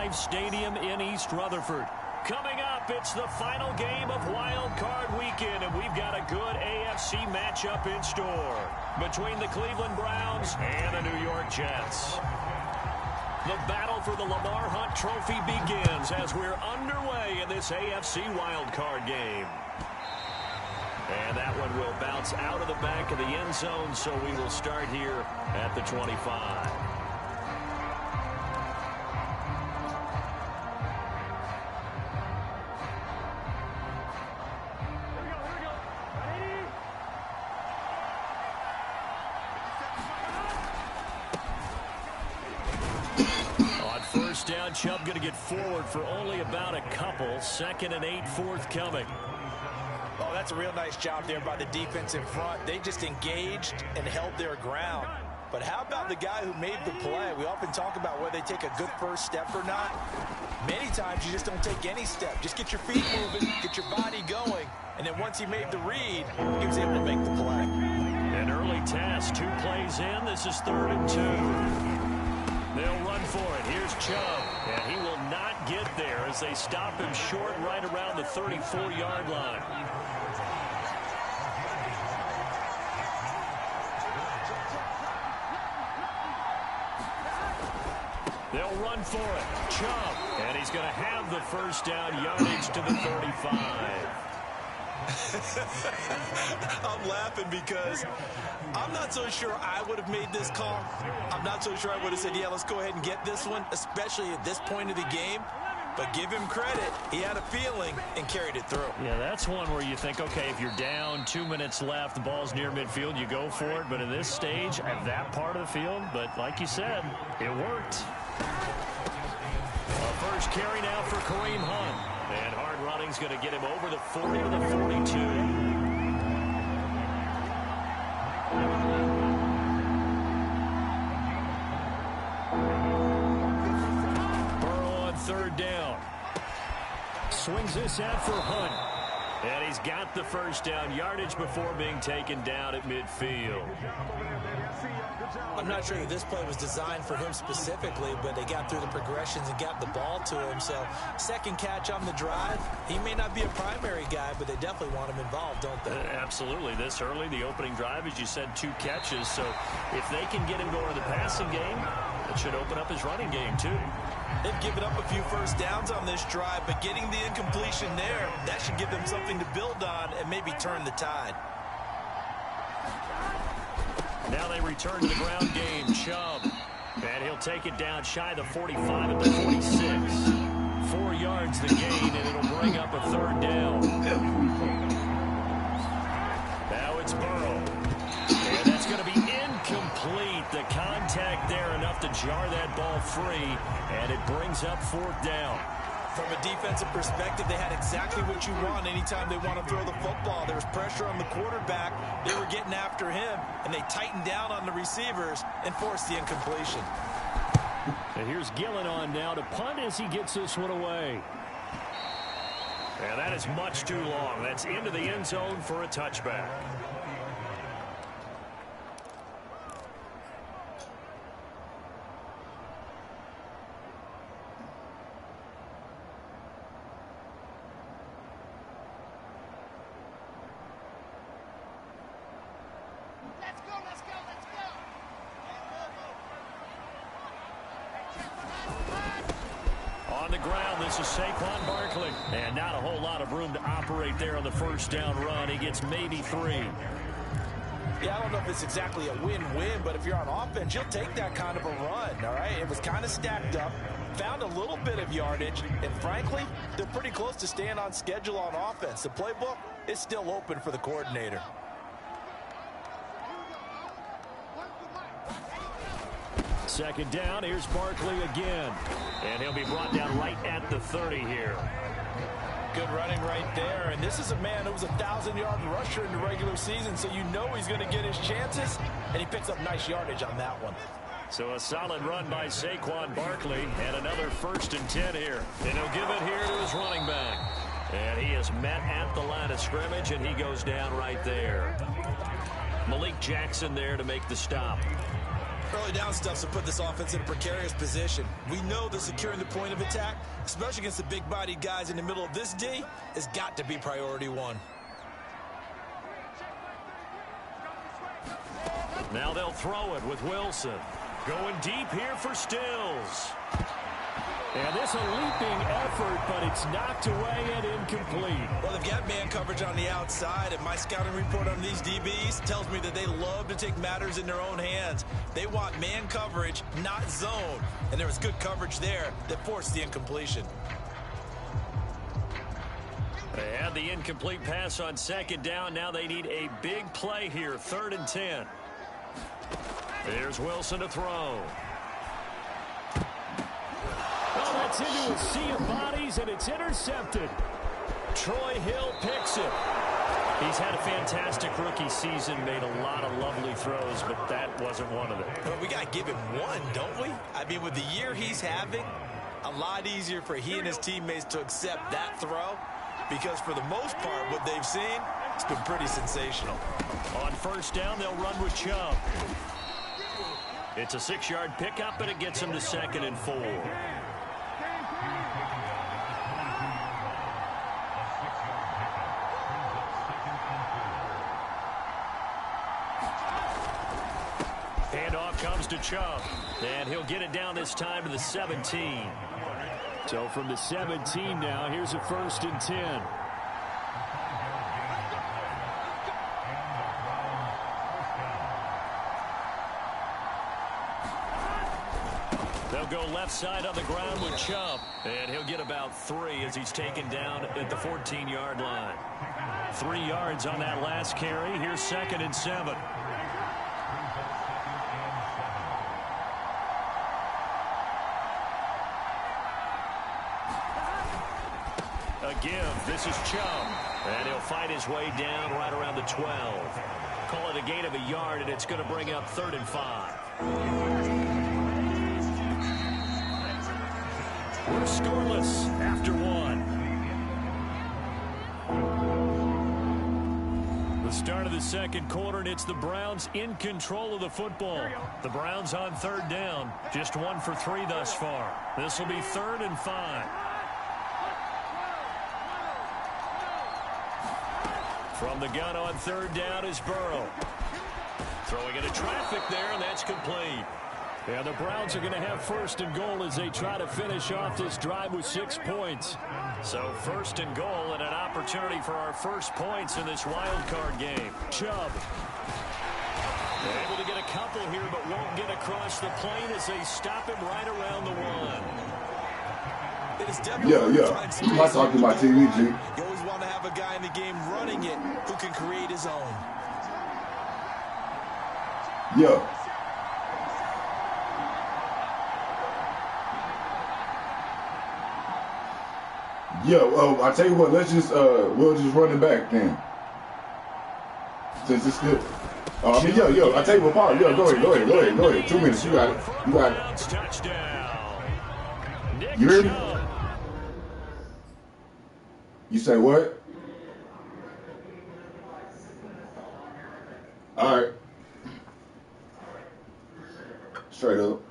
Life Stadium in East Rutherford. Coming up, it's the final game of Wild Card Weekend, and we've got a good AFC matchup in store between the Cleveland Browns and the New York Jets. The battle for the Lamar Hunt Trophy begins as we're underway in this AFC Wild Card game. And that one will bounce out of the back of the end zone, so we will start here at the 25. Down, Chubb going to get forward for only about a couple. 2nd and 8 forthcoming. Oh, that's a real nice job there by the defense in front. They just engaged and held their ground. But how about the guy who made the play? We often talk about whether they take a good first step or not. Many times you just don't take any step. Just get your feet moving, get your body going. And then once he made the read, he was able to make the play. An early task. 2 plays in. This is 3rd and 2. They'll run for it. Here's Chubb, and he will not get there as they stop him short right around the 34-yard line. They'll run for it. Chubb, and he's going to have the first down, yardage to the 35. I'm laughing because I'm not so sure I would have made this call. I'm not so sure I would have said, yeah, let's go ahead and get this one, especially at this point of the game. But give him credit. He had a feeling and carried it through. Yeah, that's one where you think, okay, if you're down, 2 minutes left, the ball's near midfield, you go for it. But in this stage, at that part of the field, but like you said, it worked. A first carry now for Kareem Hunt. And hard running's going to get him over the 40 to the 42. Burrow on 3rd down. Swings this out for Hunt. And he's got the first down, yardage before being taken down at midfield. I'm not sure that this play was designed for him specifically, but they got through the progressions and got the ball to him. So, second catch on the drive. He may not be a primary guy, but they definitely want him involved, don't they? Absolutely. This early, the opening drive, as you said, 2 catches. So, if they can get him going in the passing game, it should open up his running game, too. They've given up a few first downs on this drive, but getting the incompletion there, that should give them something to build on and maybe turn the tide. Now they return to the ground game. Chubb. And he'll take it down shy of the 45 at the 46. 4 yards the gain, and it'll bring up a 3rd down. Now it's Burrow. And that's going to be incomplete. The contact there enough to jar that ball free, and it brings up 4th down. From a defensive perspective, they had exactly what you want anytime they want to throw the football. There was pressure on the quarterback. They were getting after him, and they tightened down on the receivers and forced the incompletion. And here's Gillen on now to punt as he gets this one away. And that is much too long. That's into the end zone for a touchback. On the ground, this is Saquon Barkley. And not a whole lot of room to operate there on the first down run. He gets maybe 3. Yeah, I don't know if it's exactly a win-win, but if you're on offense, you'll take that kind of a run, all right? It was kind of stacked up, found a little bit of yardage, and frankly, they're pretty close to staying on schedule on offense. The playbook is still open for the coordinator. Second down, here's Barkley again. And he'll be brought down right at the 30 here. Good running right there. And this is a man who was a 1,000-yard rusher in the regular season, so you know he's going to get his chances, and he picks up nice yardage on that one. So a solid run by Saquon Barkley, and another 1st and 10 here. And he'll give it here to his running back. And he is met at the line of scrimmage, and he goes down right there. Malik Jackson there to make the stop. Early down stuff to put this offense in a precarious position. We know that securing the point of attack, especially against the big-bodied guys in the middle of this D, has got to be priority one. Now they'll throw it with Wilson. Going deep here for Stills. And this a leaping effort, but it's knocked away and incomplete. Well, they've got man coverage on the outside, and my scouting report on these DBs tells me that they love to take matters in their own hands. They want man coverage, not zone. And there was good coverage there that forced the incompletion. They had the incomplete pass on second down. Now they need a big play here, 3rd and 10. Here's Wilson to throw. Oh, that's into a sea of bodies, and it's intercepted. Troy Hill picks it. He's had a fantastic rookie season, made a lot of lovely throws, but that wasn't one of them. Well, we got to give him one, don't we? I mean, with the year he's having, a lot easier for he and his teammates to accept that throw, because for the most part, what they've seen, it's been pretty sensational. On 1st down, they'll run with Chubb. It's a 6-yard pickup, and it gets him to 2nd and 4. Handoff comes to Chubb, and he'll get it down this time to the 17. So from the 17 now, here's a 1st and 10. They'll go left side on the ground with Chubb, and he'll get about 3 as he's taken down at the 14-yard line. 3 yards on that last carry. Here's 2nd and 7. A give. This is Chubb, and he'll fight his way down right around the 12. Call it a gain of a yard, and it's going to bring up 3rd and 5. We're scoreless after 1. The start of the 2nd quarter, and it's the Browns in control of the football. The Browns on 3rd down, just 1 for 3 thus far. This will be 3rd and 5. From the gun on 3rd down is Burrow. Throwing into traffic there, and that's complete. Yeah, the Browns are going to have 1st and goal as they try to finish off this drive with 6 points. So 1st and goal and an opportunity for our first points in this wild card game. Chubb. They're able to get a couple here, but won't get across the plane as they stop him right around the 1. It is definitely I talked to my TV, G. You always want to have a guy in the game running it who can create his own. Yeah. Yeah, I tell you what, let's just we'll just run it back then. Since it's still I mean, I tell you what, Paul, go ahead. 2 minutes, you got it. You hear me? You say what? All right. Straight up.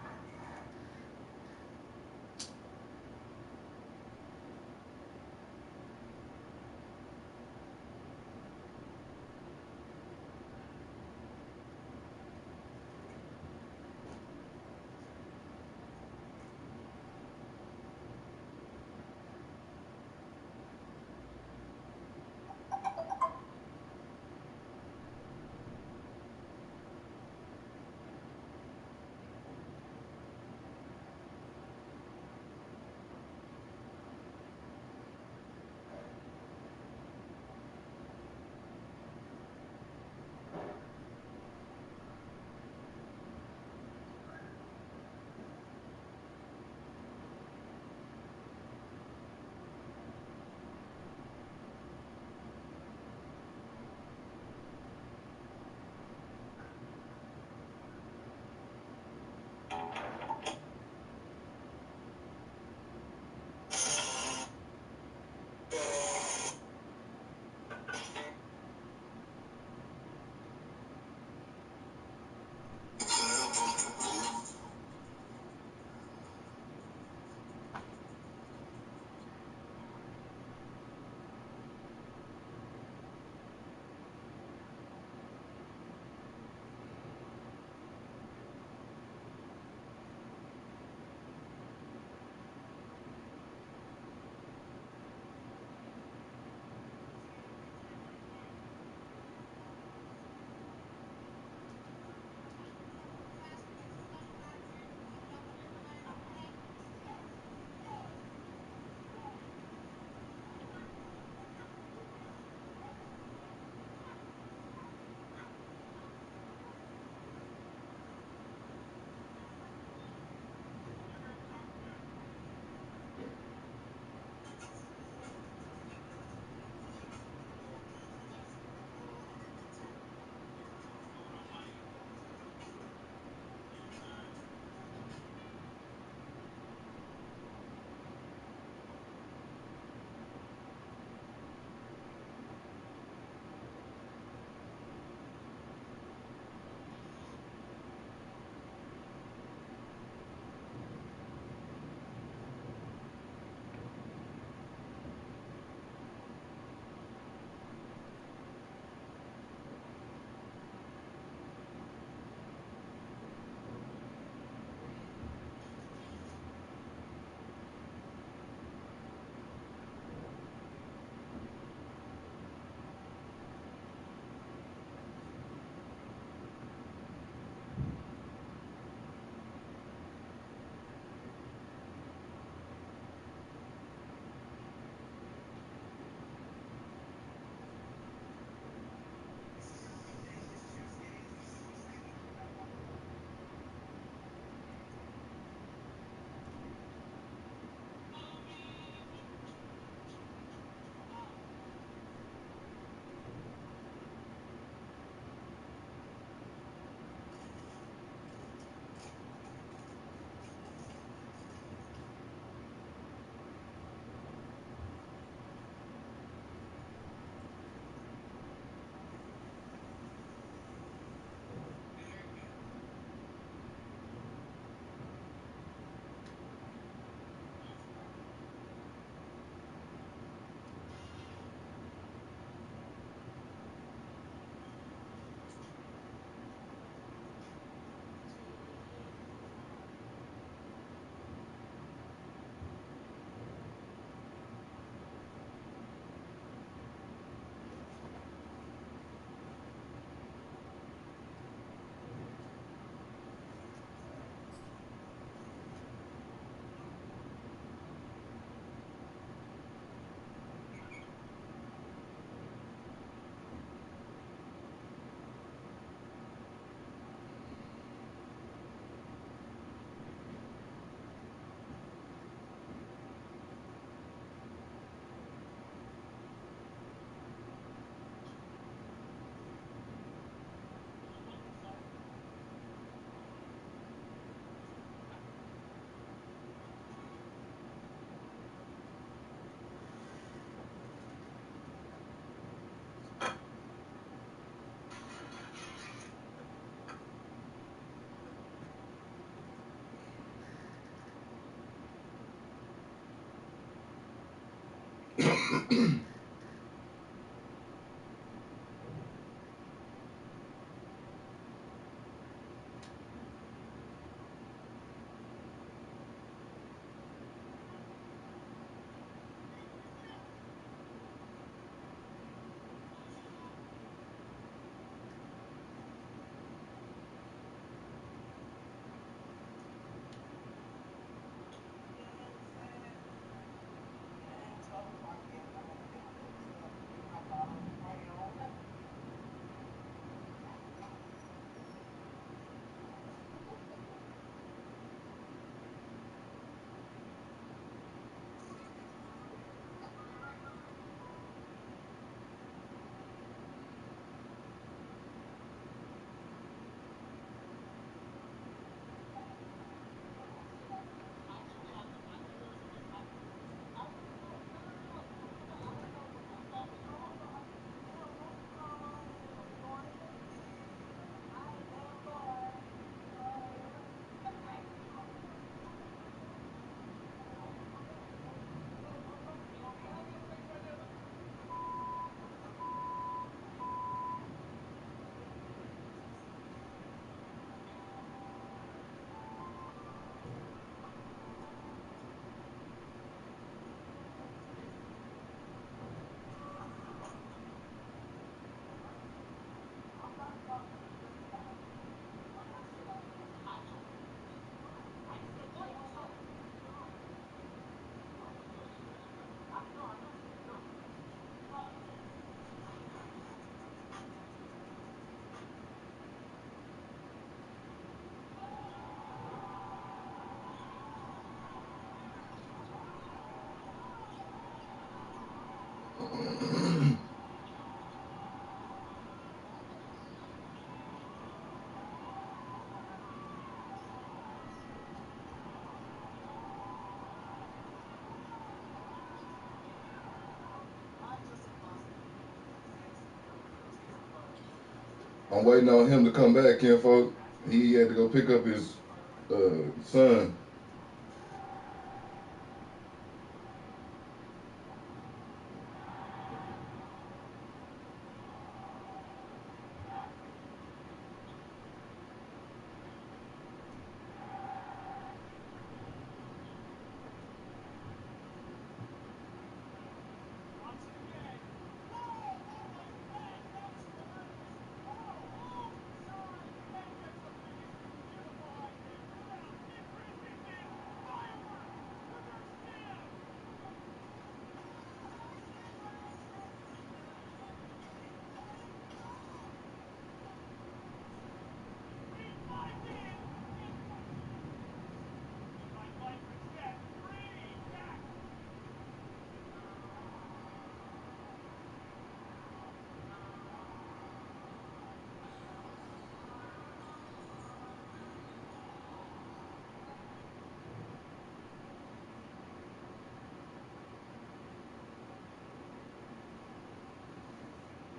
I'm waiting on him to come back, kinfolk. He had to go pick up his son.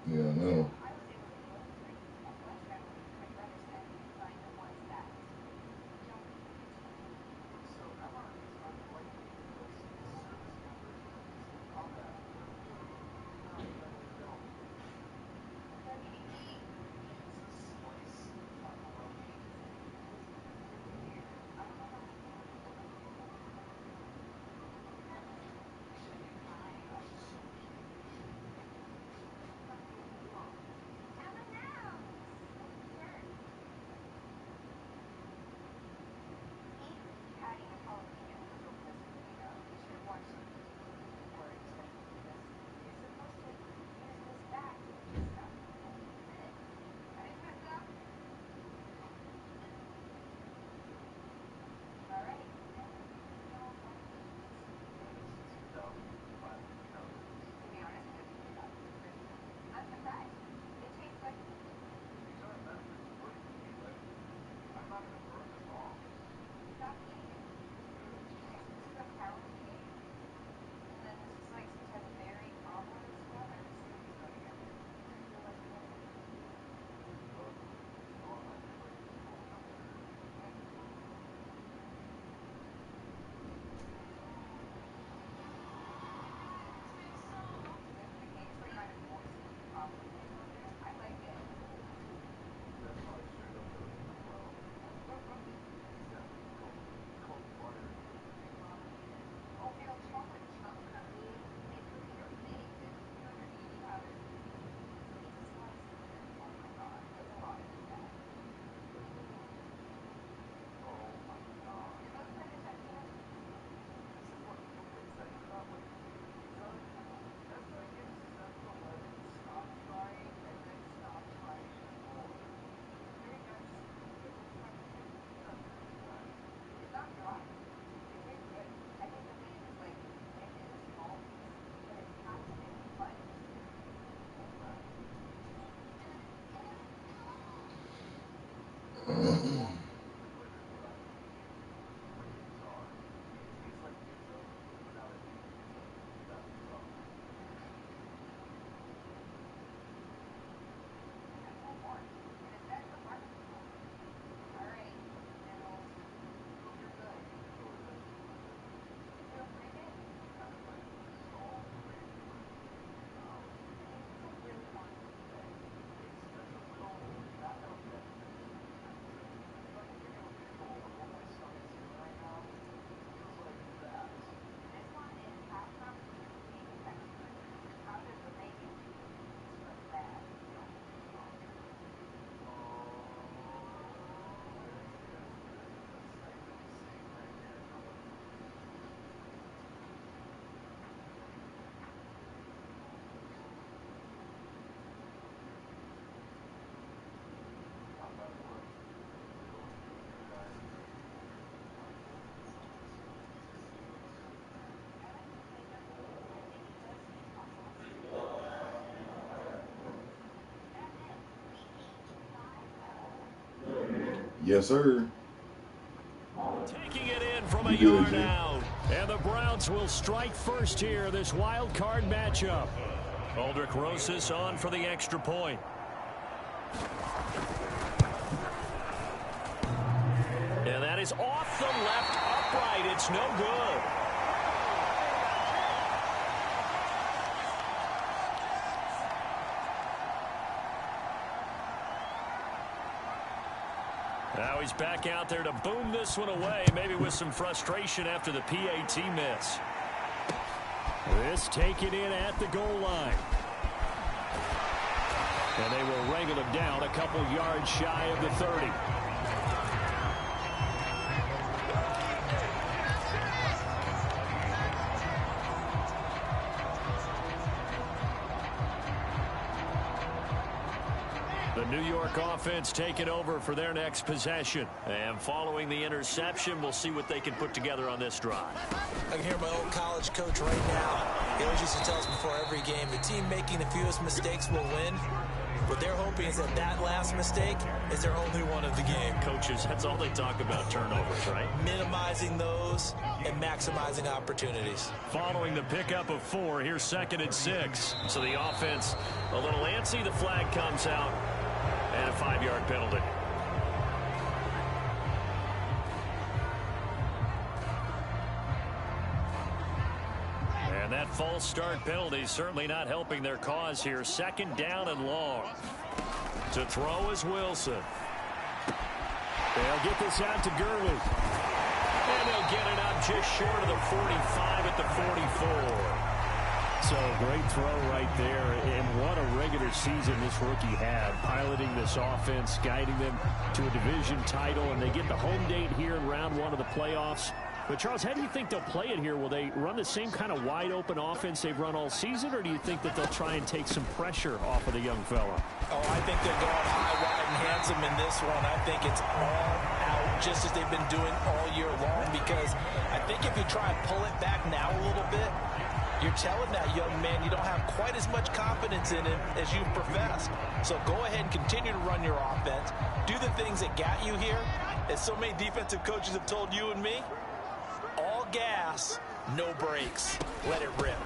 Yeah, I know. Yes, sir. Taking it in from a yard out. And the Browns will strike first here, this wild card matchup. Aldrich Rosas on for the extra point. And that is off the left upright. It's no good. Now he's back out there to boom this one away, maybe with some frustration after the PAT miss. This taken in at the goal line. And they will wrangle him down a couple yards shy of the 30. The New York offense taking over for their next possession. And following the interception, we'll see what they can put together on this drive. I can hear my old college coach right now. He always used to tell us before every game, the team making the fewest mistakes will win. What they're hoping is that that last mistake is their only one of the game. Coaches, that's all they talk about, turnovers, right? Minimizing those and maximizing opportunities. Following the pickup of 4, here's 2nd and 6. So the offense a little antsy. The flag comes out. And a 5-yard penalty. And that false start penalty certainly not helping their cause here. 2nd down and long. To throw is Wilson. They'll get this out to Gurley. And they'll get it up just short of the 45 at the 44. So great throw right there, and what a regular season this rookie had, piloting this offense, guiding them to a division title, and they get the home date here in round 1 of the playoffs. But, Charles, how do you think they'll play it here? Will they run the same kind of wide-open offense they've run all season, or do you think that they'll try and take some pressure off of the young fella? Oh, I think they're going high, wide, and handsome in this one. I think it's all out, just as they've been doing all year long, because I think if you try and pull it back now a little bit, you're telling that young man you don't have quite as much confidence in him as you've professed. So go ahead and continue to run your offense. Do the things that got you here. As so many defensive coaches have told you and me, all gas, no brakes. Let it rip.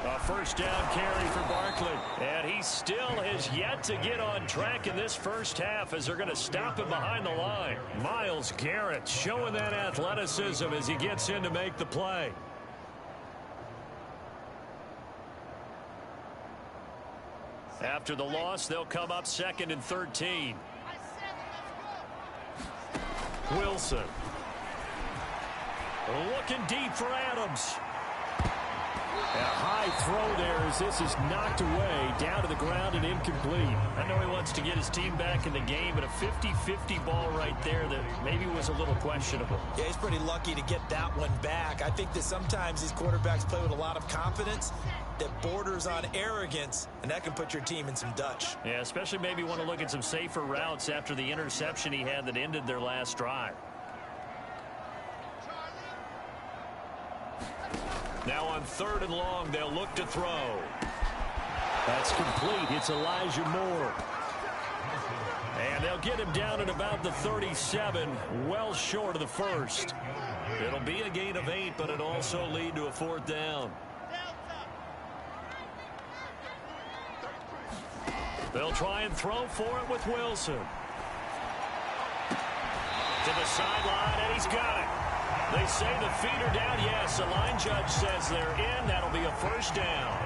A 1st down carry for Barkley. And he still has yet to get on track in this first half as they're going to stop him behind the line. Myles Garrett showing that athleticism as he gets in to make the play. After the loss, they'll come up 2nd and 13. Wilson. Looking deep for Adams. A high throw there as this is knocked away, down to the ground and incomplete. I know he wants to get his team back in the game, but a 50-50 ball right there that maybe was a little questionable. Yeah, he's pretty lucky to get that one back. I think that sometimes these quarterbacks play with a lot of confidence that borders on arrogance, and that can put your team in some Dutch. Yeah, especially maybe want to look at some safer routes after the interception he had that ended their last drive. Now on 3rd and long, they'll look to throw. That's complete. It's Elijah Moore. And they'll get him down at about the 37, well short of the 1st. It'll be a gain of 8, but it'll also lead to a 4th down. They'll try and throw for it with Wilson. To the sideline, and he's got it. They say the feet are down. Yes, the line judge says they're in. That'll be a 1st down.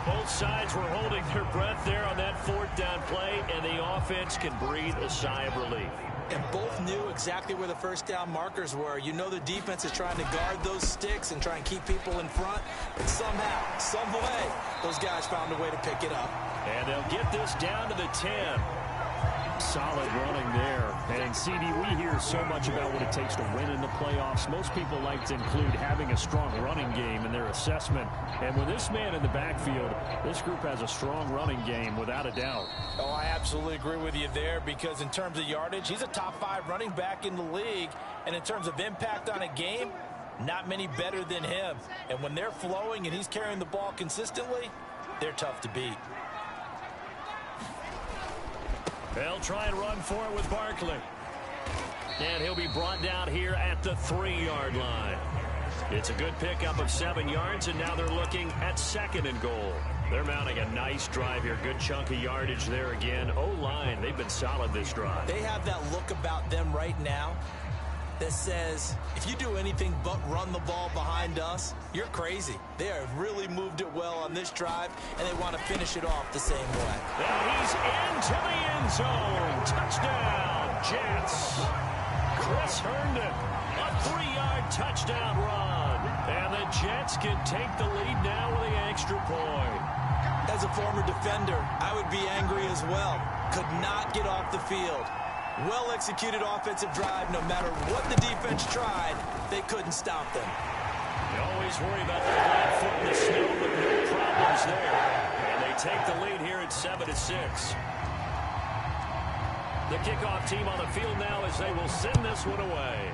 Both sides were holding their breath there on that 4th down play, and the offense can breathe a sigh of relief. And both knew exactly where the 1st down markers were. You know the defense is trying to guard those sticks and try and keep people in front. But somehow, some way, those guys found a way to pick it up. And they'll get this down to the 10. Solid running there. And, CD, we hear so much about what it takes to win in the playoffs. Most people like to include having a strong running game in their assessment. And with this man in the backfield, this group has a strong running game without a doubt. Oh, I absolutely agree with you there, because in terms of yardage, he's a top 5 running back in the league. And in terms of impact on a game, not many better than him. And when they're flowing and he's carrying the ball consistently, they're tough to beat. They'll try and run for it with Barkley. And he'll be brought down here at the 3-yard line. It's a good pickup of 7 yards, and now they're looking at 2nd and goal. They're mounting a nice drive here. Good chunk of yardage there again. O-line, they've been solid this drive. They have that look about them right now that says, if you do anything but run the ball behind us, you're crazy. They have really moved it well on this drive, and they want to finish it off the same way. And he's into the end zone. Touchdown, Jets. Chris Herndon, a 3-yard touchdown run. And the Jets can take the lead now with the extra point. As a former defender, I would be angry as well. Could not get off the field. Well-executed offensive drive. No matter what the defense tried, they couldn't stop them. You always worry about the flat foot in the snow, but no problems there. And they take the lead here at 7-6. The kickoff team on the field now as they will send this one away.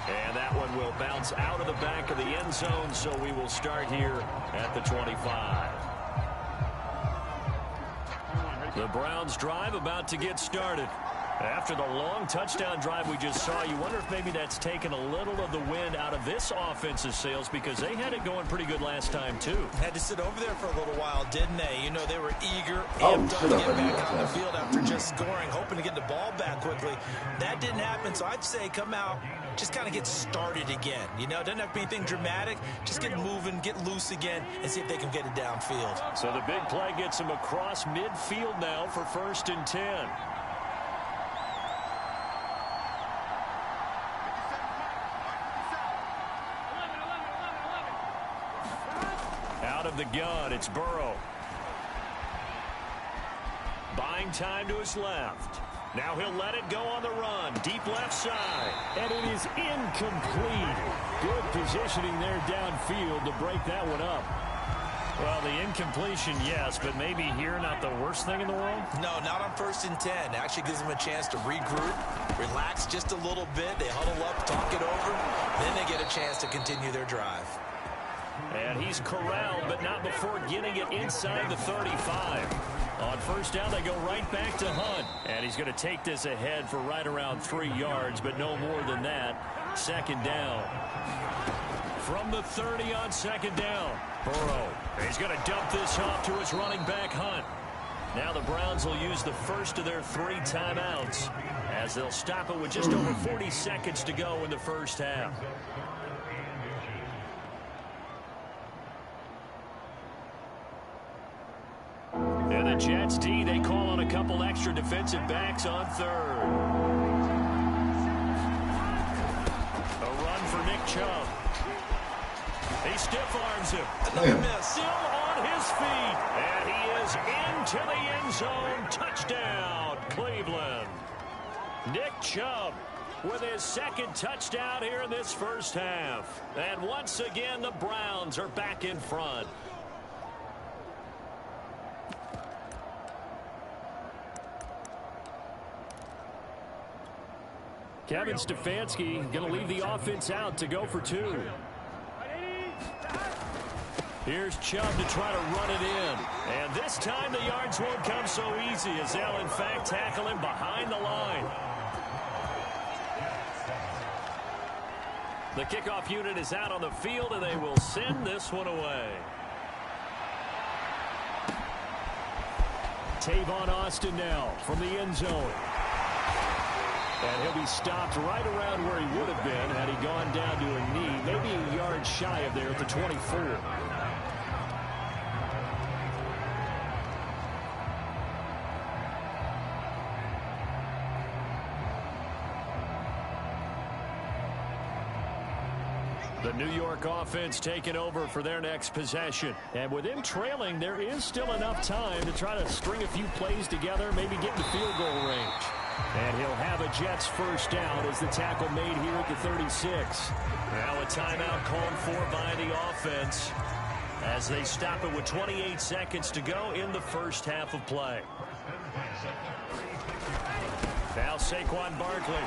And that one will bounce out of the back of the end zone, so we will start here at the 25. The Browns drive about to get started. After the long touchdown drive we just saw, you wonder if maybe that's taken a little of the wind out of this offense's sails, because they had it going pretty good last time, too. Had to sit over there for a little while, didn't they? You know, they were eager, amped up to get back on the field after just scoring, hoping to get the ball back quickly. That didn't happen, so I'd say come out, just kind of get started again. You know, it doesn't have to be anything dramatic. Just get moving, get loose again, and see if they can get it downfield. So the big play gets them across midfield now for 1st and 10. Out of the gun, it's Burrow. Buying time to his left. Now he'll let it go on the run. Deep left side. And it is incomplete. Good positioning there downfield to break that one up. Well, the incompletion, yes, but maybe here not the worst thing in the world? No, not on 1st and 10. Actually gives them a chance to regroup, relax just a little bit. They huddle up, talk it over. Then they get a chance to continue their drive. And he's corralled, but not before getting it inside the 35. On 1st down, they go right back to Hunt. And he's going to take this ahead for right around 3 yards, but no more than that. 2nd down. From the 30 on 2nd down. Burrow. He's going to dump this off to his running back, Hunt. Now the Browns will use the first of their 3 timeouts, as they'll stop it with just over 40 seconds to go in the 1st half. And the Jets D, they call on a couple extra defensive backs on 3rd. A run for Nick Chubb. He stiff arms him. Another miss. Still on his feet. And he is into the end zone. Touchdown, Cleveland. Nick Chubb with his 2nd touchdown here in this 1st half. And once again, the Browns are back in front. Kevin Stefanski going to leave the offense out to go for 2. Here's Chubb to try to run it in. And this time the yards won't come so easy, as they'll in fact tackle him behind the line. The kickoff unit is out on the field, and they will send this one away. Tavon Austin now from the end zone. And he'll be stopped right around where he would have been had he gone down to a knee, maybe a yard shy of there at the 24. The New York offense taking over for their next possession. And with them trailing, there is still enough time to try to string a few plays together, maybe get in the field goal range. And he'll have a Jets 1st down as the tackle made here at the 36. Now a timeout called for by the offense as they stop it with 28 seconds to go in the 1st half of play. Now Saquon Barkley.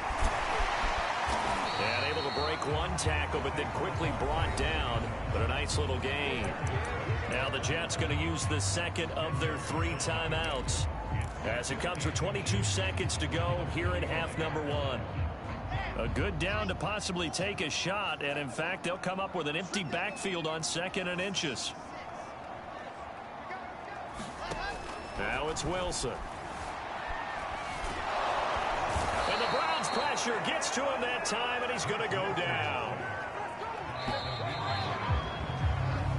And able to break one tackle, but then quickly brought down. But a nice little gain. Now the Jets going to use the 2nd of their 3 timeouts. as it comes with 22 seconds to go here in half number one. A good down to possibly take a shot, and in fact, they'll come up with an empty backfield on 2nd and inches. Now it's Wilson. And the Browns pressure gets to him that time, and he's going to go down.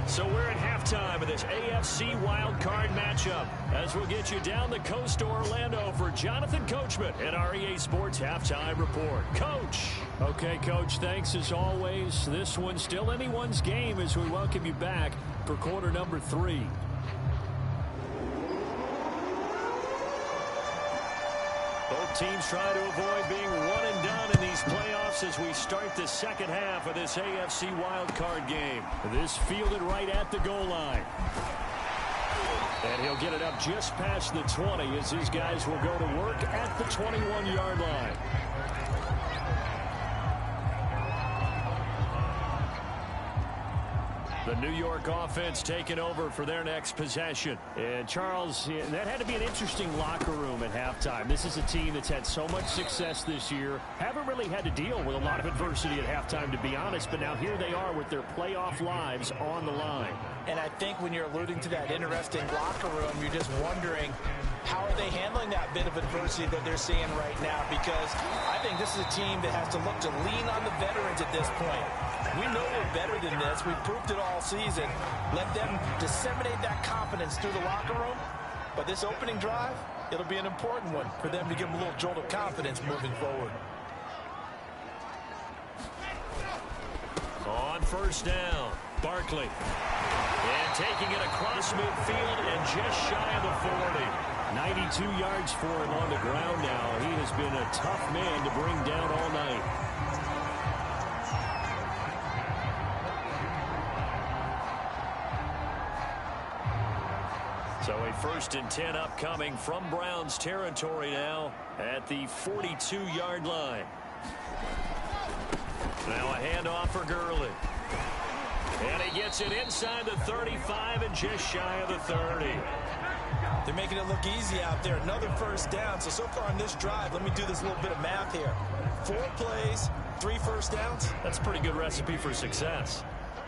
So we're at halftime of this AFC wildcard matchup, as we'll get you down the coast to Orlando for Jonathan Coachman at our EA Sports Halftime Report. Coach. Okay, Coach, thanks as always. This one's still anyone's game as we welcome you back for quarter number 3. Both teams try to avoid being one and done in these playoffs as we start the second half of this AFC wildcard game. This fielded right at the goal line. And he'll get it up just past the 20 as his guys will go to work at the 21-yard line. The New York offense taking over for their next possession. And Charles, that had to be an interesting locker room at halftime. This is a team that's had so much success this year. Haven't really had to deal with a lot of adversity at halftime, to be honest. But now here they are with their playoff lives on the line. And I think when you're alluding to that interesting locker room, you're just wondering, how are they handling that bit of adversity that they're seeing right now? Because I think this is a team that has to look to lean on the veterans at this point. We know we're better than this. We've proved it all season. Let them disseminate that confidence through the locker room. But this opening drive, it'll be an important one for them to give them a little jolt of confidence moving forward. On first down, Barkley. And taking it across midfield and just shy of the 40. 92 yards for him on the ground now. He has been a tough man to bring down all night. So a 1st and 10 upcoming from Browns territory now at the 42-yard line. Now a handoff for Gurley. And he gets it inside the 35 and just shy of the 30. They're making it look easy out there. Another first down. So far on this drive, let me do this little bit of math here. 4 plays, 3 first downs. That's a pretty good recipe for success.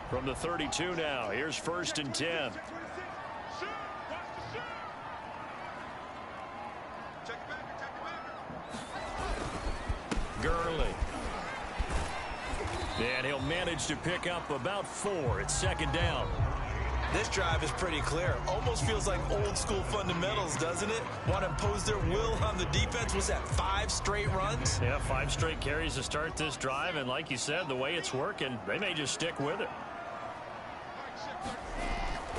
From the 32 now, here's 1st and 10. Gurley. And he'll manage to pick up about 4. It's 2nd down. This drive is pretty clear. Almost feels like old school fundamentals, doesn't it? Want to impose their will on the defense. Was that 5 straight runs? Yeah, 5 straight carries to start this drive. And like you said, the way it's working, they may just stick with it.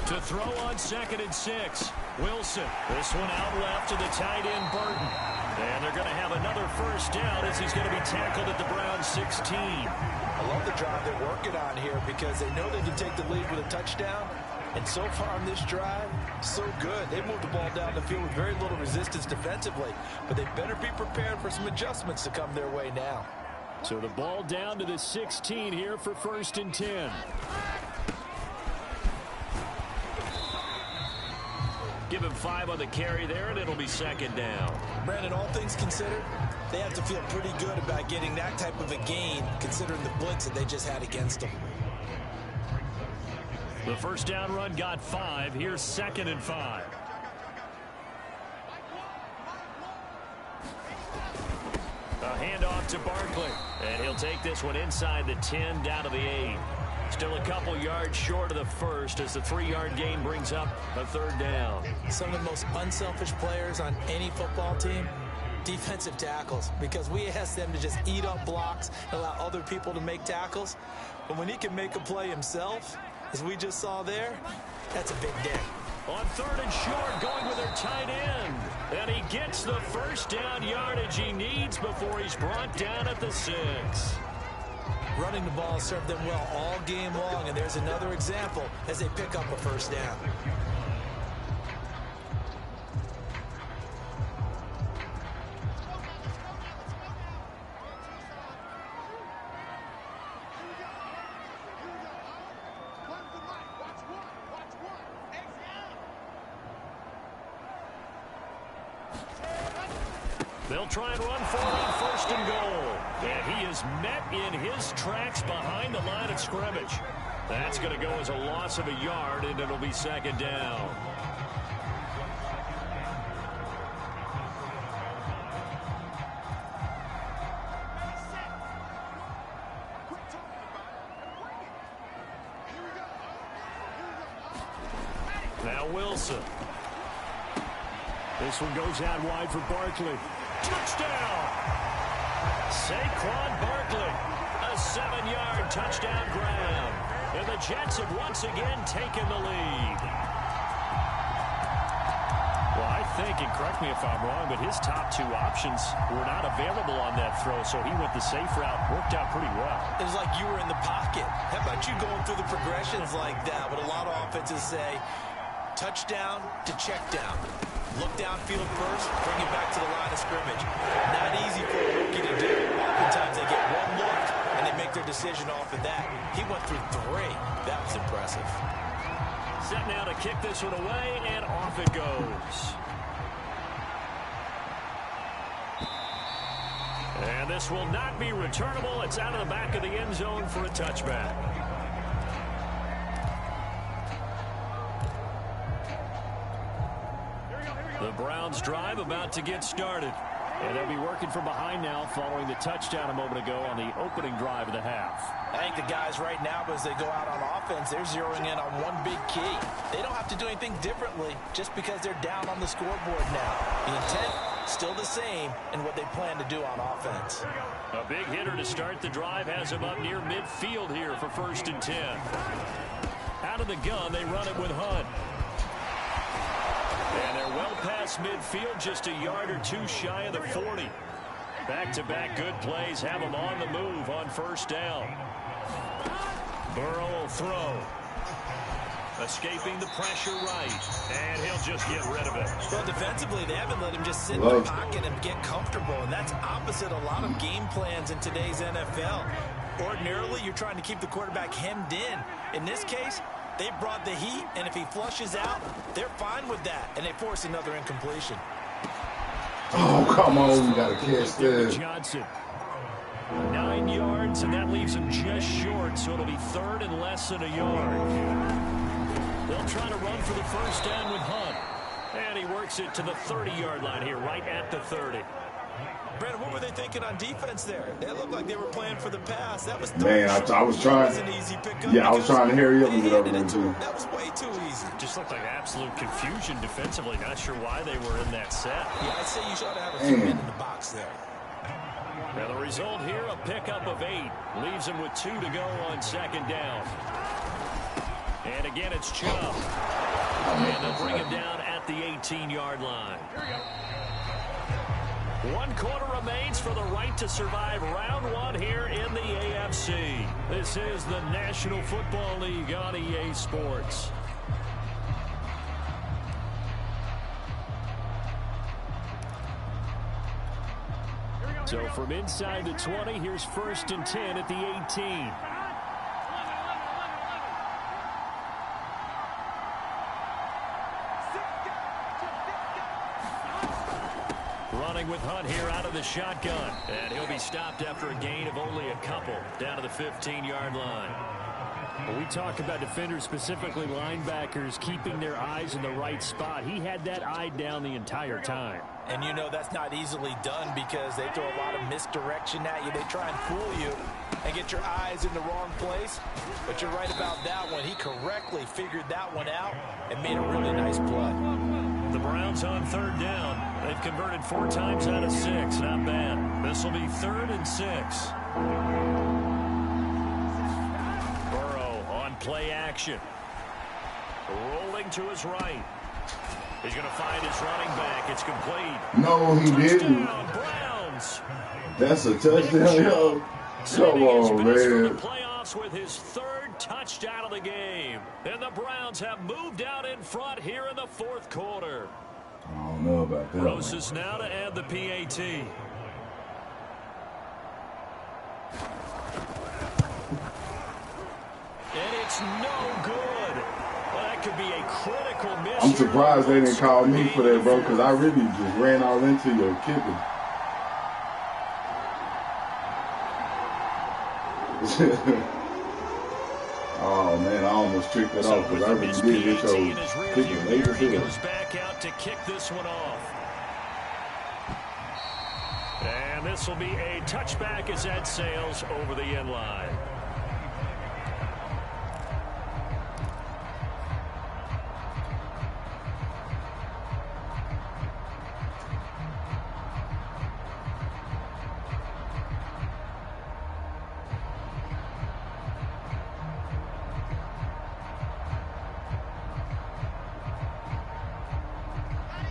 To throw on 2nd and 6. Wilson. This one out left to the tight end, Burton. And they're going to have another first down as he's going to be tackled at the Browns 16. I love the drive they're working on here because they know they can take the lead with a touchdown. And so far on this drive, so good. They moved the ball down the field with very little resistance defensively. But they better be prepared for some adjustments to come their way now. So the ball down to the 16 here for 1st and 10. Give him 5 on the carry there, and it'll be 2nd down. Brandon, all things considered, they have to feel pretty good about getting that type of a gain, considering the blitz that they just had against them. The first down run got 5. Here's 2nd and 5. A handoff to Barkley. And he'll take this one inside the 10 down to the 8. Still a couple yards short of the first as the 3-yard gain brings up a 3rd down. Some of the most unselfish players on any football team, defensive tackles, because we ask them to just eat up blocks and allow other people to make tackles. But when he can make a play himself, as we just saw there, that's a big day. On 3rd and short, going with their tight end. And he gets the first down yardage he needs before he's brought down at the 6. Running the ball served them well all game long, and there's another example as they pick up a first down. They'll try and run for it on 1st and goal. And he is met in his tracks behind the line of scrimmage. That's going to go as a loss of a yard, and it'll be 2nd down. Now Wilson. This one goes out wide for Barkley. Touchdown! Saquon Barkley. A 7-yard touchdown grab. And the Jets have once again taken the lead. Well, I think, and correct me if I'm wrong, but his top 2 options were not available on that throw, so he went the safe route. Worked out pretty well. It was like you were in the pocket. How about you going through the progressions like that? What a lot of offenses say, touchdown to check down. Look downfield first, bring it back to the line of scrimmage. Not easy for a rookie to do. Oftentimes they get one look, and they make their decision off of that. He went through 3. That was impressive. Set now to kick this one away, and off it goes. And this will not be returnable. It's out of the back of the end zone for a touchback. The Browns drive about to get started. And they'll be working from behind now following the touchdown a moment ago on the opening drive of the half. I think the guys right now, as they go out on offense, they're zeroing in on one big key. They don't have to do anything differently just because they're down on the scoreboard now. The intent, still the same in what they plan to do on offense. A big hitter to start the drive has him up near midfield here for 1st and 10. Out of the gun, they run it with Hunt. And they're well past midfield, just a yard or 2 shy of the 40. Back-to-back good plays have them on the move on 1st down. Burrow will throw. Escaping the pressure right. And he'll just get rid of it. Well, defensively, they haven't let him just sit in the pocket and get comfortable. And that's opposite a lot of game plans in today's NFL. Ordinarily, you're trying to keep the quarterback hemmed in. In this case, they brought the heat, and if he flushes out, they're fine with that, and they force another incompletion. Oh, come on, we got to catch this. Johnson, 9 yards, and that leaves him just short, so it'll be 3rd and less than a yard. They'll try to run for the 1st down with Hunt, and he works it to the 30-yard line here, right at the 30. Brandon, what were they thinking on defense there? They looked like they were playing for the pass. That was man, I was trying. Yeah, I was trying to hurry up and get over there too. That was way too easy. Just looked like absolute confusion defensively. Not sure why they were in that set. Yeah, I'd say you should have a few men in the box there. Now the result here, a pickup of 8. Leaves him with 2 to go on 2nd down. And again, it's Chubb. And they'll bring him down at the 18-yard line. Here we go. 1 quarter remains for the right to survive round 1 here in the AFC. This is the National Football League on EA Sports. So from inside the 20, here's 1st and 10 at the 18. Running with Hunt here out of the shotgun. And he'll be stopped after a gain of only a couple down to the 15-yard line. When we talk about defenders, specifically linebackers, keeping their eyes in the right spot, he had that eye down the entire time. And you know that's not easily done because they throw a lot of misdirection at you. They try and fool you and get your eyes in the wrong place. But you're right about that one. He correctly figured that one out and made a really nice play. The Browns on 3rd down. They've converted 4 times out of 6. Not bad. This will be 3rd and 6. Burrow on play action. Rolling to his right. He's going to find his running back. It's complete. No, he didn't. Browns. That's a touchdown, yo. Come on, man. Playoffs with his 3rd touchdown of the game. And the Browns have moved out in front here in the 4th quarter. I don't know about that. Roses now to add the PAT. And it's no good. Well, that could be a critical miss. I'm surprised they didn't call me for that, bro, because I really just ran all into your kicker. Oh man, I almost tricked it off because I really did hit your kicking late as He hell. goes back out to kick this one off. And this will be a touchback as that sails over the end line.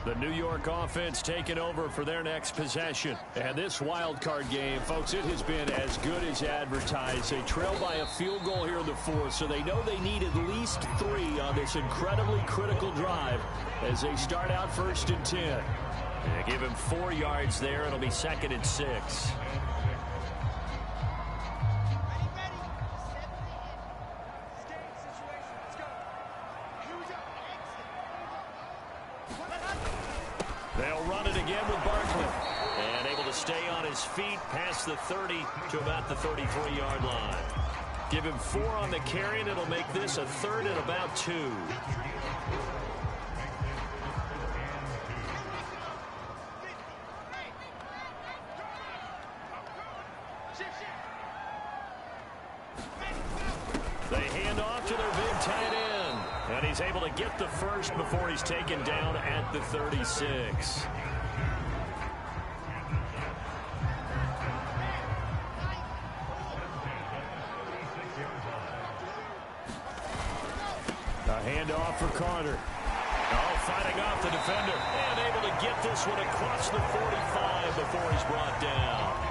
The New York offense taking over for their next possession. And this wild card game, folks, it has been as good as advertised. They trail by a field goal here in the fourth, so they know they need at least 3 on this incredibly critical drive as they start out 1st and 10. Yeah, give him 4 yards there. It'll be 2nd and 6. They'll run it again with Barkley. And able to stay on his feet past the 30 to about the 33-yard line. Give him 4 on the carry, and it'll make this a 3rd and about 2. They hand off to their big tight end. And he's able to get the first before he's taken down at the 36. A handoff for Carter. Oh, fighting off the defender. And able to get this one across the 45 before he's brought down.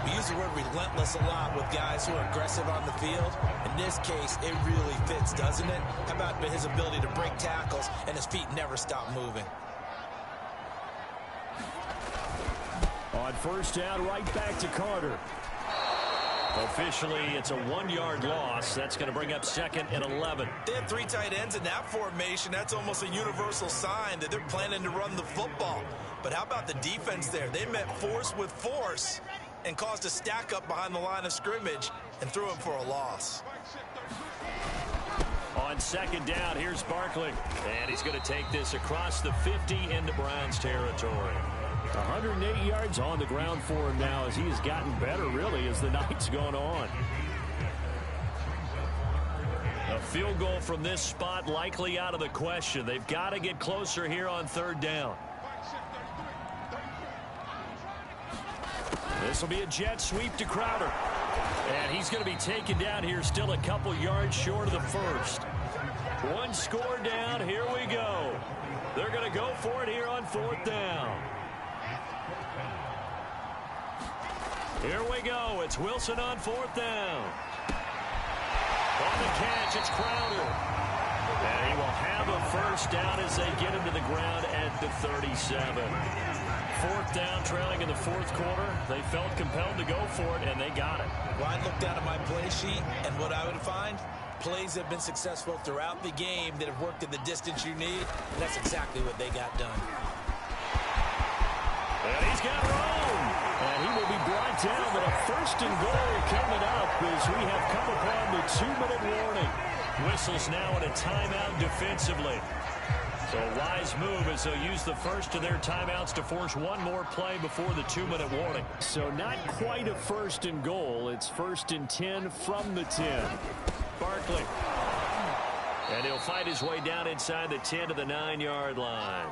We use the word relentless a lot with guys who are aggressive on the field. In this case, it really fits, doesn't it? How about his ability to break tackles and his feet never stop moving? On 1st down, right back to Carter. Officially, it's a 1-yard loss. That's going to bring up 2nd and 11. They have 3 tight ends in that formation. That's almost a universal sign that they're planning to run the football. But how about the defense there? They met force with force and caused a stack up behind the line of scrimmage and threw him for a loss. On 2nd down, here's Barkley. And he's going to take this across the 50 into Browns territory. 108 yards on the ground for him now as he has gotten better, really, as the night's gone on. A field goal from this spot likely out of the question. They've got to get closer here on 3rd down. This will be a jet sweep to Crowder. And he's going to be taken down here still a couple yards short of the first. 1 score down. Here we go. They're going to go for it here on 4th down. Here we go. It's Wilson on 4th down. On the catch, it's Crowder. And he will have a 1st down as they get him to the ground at the 37. 4th down, trailing in the 4th quarter. They felt compelled to go for it, and they got it. Well, I'd look down at my play sheet, and what I would find, plays have been successful throughout the game that have worked in the distance you need, and that's exactly what they got done. And he's got room. And he will be brought down with a 1st and goal coming up as we have come upon the 2-minute warning. Whistles now in a timeout defensively. So a wise move as they'll use the first of their timeouts to force one more play before the 2-minute warning. So not quite a 1st and goal. It's 1st and 10 from the 10. Barkley. And he'll fight his way down inside the 10 to the 9-yard line.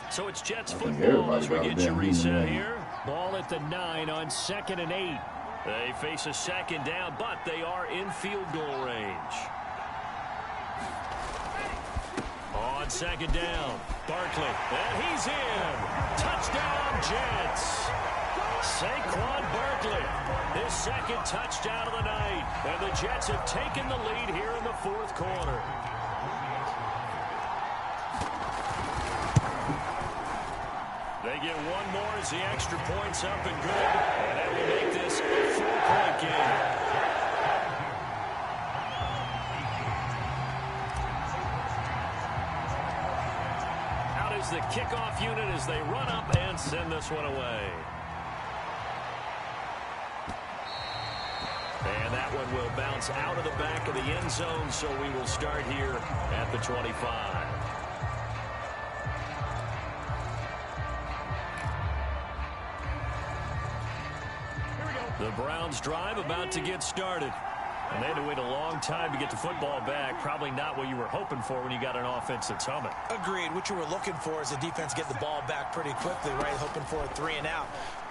So it's Jets football as we get your reset here. Ball at the 9 on 2nd and 8. They face a 2nd down, but they are in field goal range. On 2nd down, Barkley, and he's in. Touchdown, Jets. Saquon Barkley, his 2nd touchdown of the night. And the Jets have taken the lead here in the 4th quarter. They get one more as the extra point's up and good. And that will make this a 4-point game. Out is is the kickoff unit as they run up and send this one away. And that one will bounce out of the back of the end zone, so we will start here at the 25. The Browns drive about to get started. And they had to wait a long time to get the football back. Probably not what you were hoping for when you got an offense that's humming. Agreed. What you were looking for is the defense get the ball back pretty quickly, right? Hoping for a 3 and out.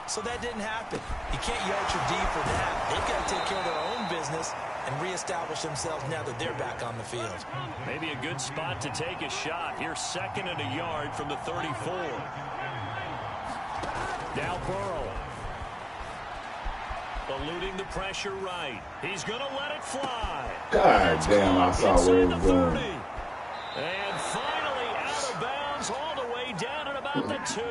So that didn't happen. You can't yard your D for that. They've got to take care of their own business and reestablish themselves now that they're back on the field. Maybe a good spot to take a shot. Here's 2nd and a yard from the 34. Now Burrow. Eluding the pressure right. He's going to let it fly. God damn, I saw where it was going. And finally out of bounds all the way down at about the 2.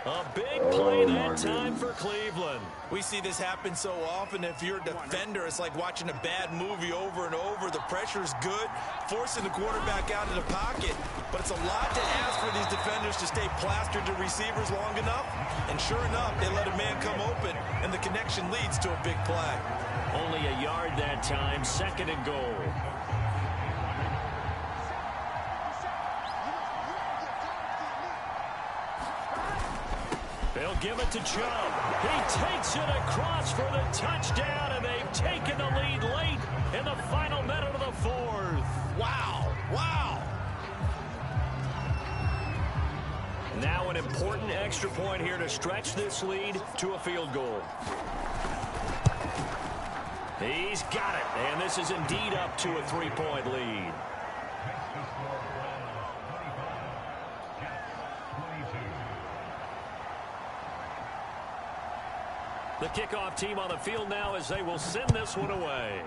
A big play that time for Cleveland. We see this happen so often. If you're a defender, it's like watching a bad movie over and over. The pressure's good, forcing the quarterback out of the pocket. But it's a lot to ask for these defenders to stay plastered to receivers long enough. And sure enough, they let a man come open, and the connection leads to a big play. Only a yard that time, 2nd and goal. They'll give it to Chubb. He takes it across for the touchdown, and they've taken the lead late in the final minute of the 4th. Wow, wow. Now an important extra point here to stretch this lead to a field goal. He's got it, and this is indeed up to a 3-point lead. The kickoff team on the field now as they will send this one away.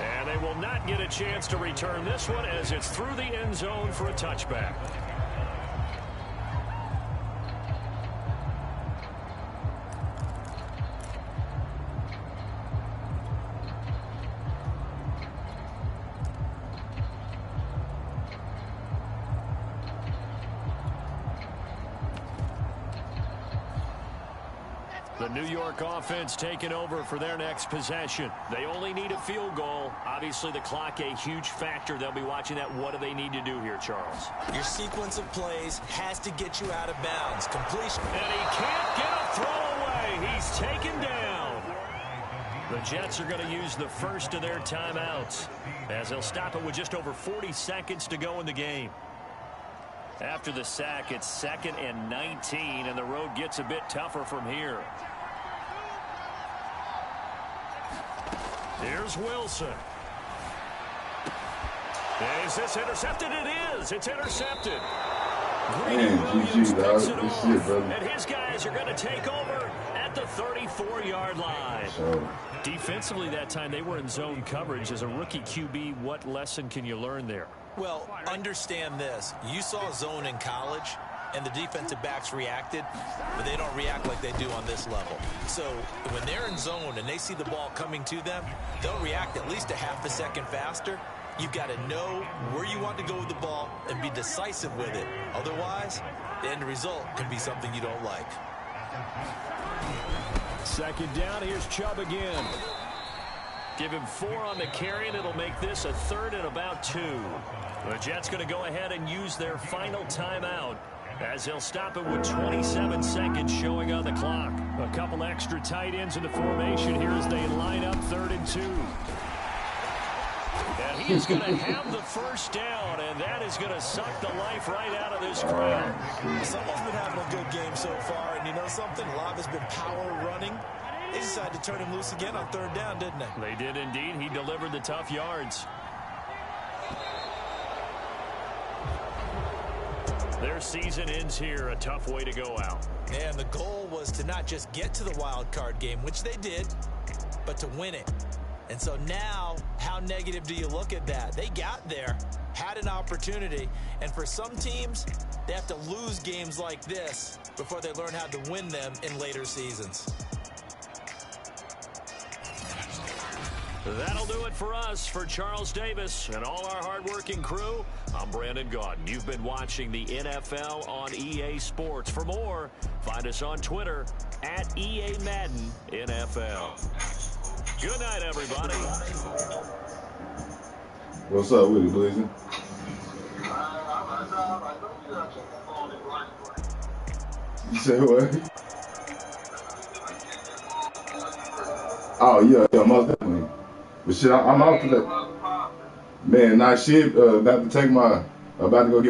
And they will not get a chance to return this one as it's through the end zone for a touchback. The New York offense taking over for their next possession. They only need a field goal. Obviously, the clock a huge factor. They'll be watching that. What do they need to do here, Charles? Your sequence of plays has to get you out of bounds. Completion. And he can't get a throw away. He's taken down. The Jets are going to use the first of their timeouts as they'll stop it with just over 40 seconds to go in the game. After the sack, it's 2nd and 19, and the road gets a bit tougher from here. Here's Wilson. Is this intercepted? It is. It's intercepted. Greedy Williams picks it off, and his guys are going to take over at the 34-yard line. Defensively that time, they were in zone coverage. As a rookie QB, what lesson can you learn there? Well, understand this. You saw zone in college, and the defensive backs reacted, but they don't react like they do on this level. So when they're in zone and they see the ball coming to them, they'll react at least a half a second faster. You've got to know where you want to go with the ball and be decisive with it. Otherwise, the end result can be something you don't like. 2nd down, here's Chubb again. Give him 4 on the carry, and it'll make this a 3rd and about 2. The Jets going to go ahead and use their final timeout as they'll stop it with 27 seconds showing on the clock. A couple extra tight ends in the formation here as they line up 3rd and 2. And he is going to have the first down, and that is going to suck the life right out of this crowd. Someone's been having a good game so far, and you know something? A lot has been power running. They decided to turn him loose again on 3rd down, didn't they? They did indeed. He delivered the tough yards. Their season ends here. A tough way to go out. And the goal was to not just get to the wild card game, which they did, but to win it. And so now, how negative do you look at that? They got there, had an opportunity, and for some teams, they have to lose games like this before they learn how to win them in later seasons. That'll do it for us. For Charles Davis and all our hardworking crew, I'm Brandon Gaudin. You've been watching the NFL on EA Sports. For more, find us on Twitter at EA Madden NFL. Good night, everybody. What's up with it, Blazing? You said what? Oh, yeah, most definitely. But shit, I'm out for that. Man, nah, shit, about to go get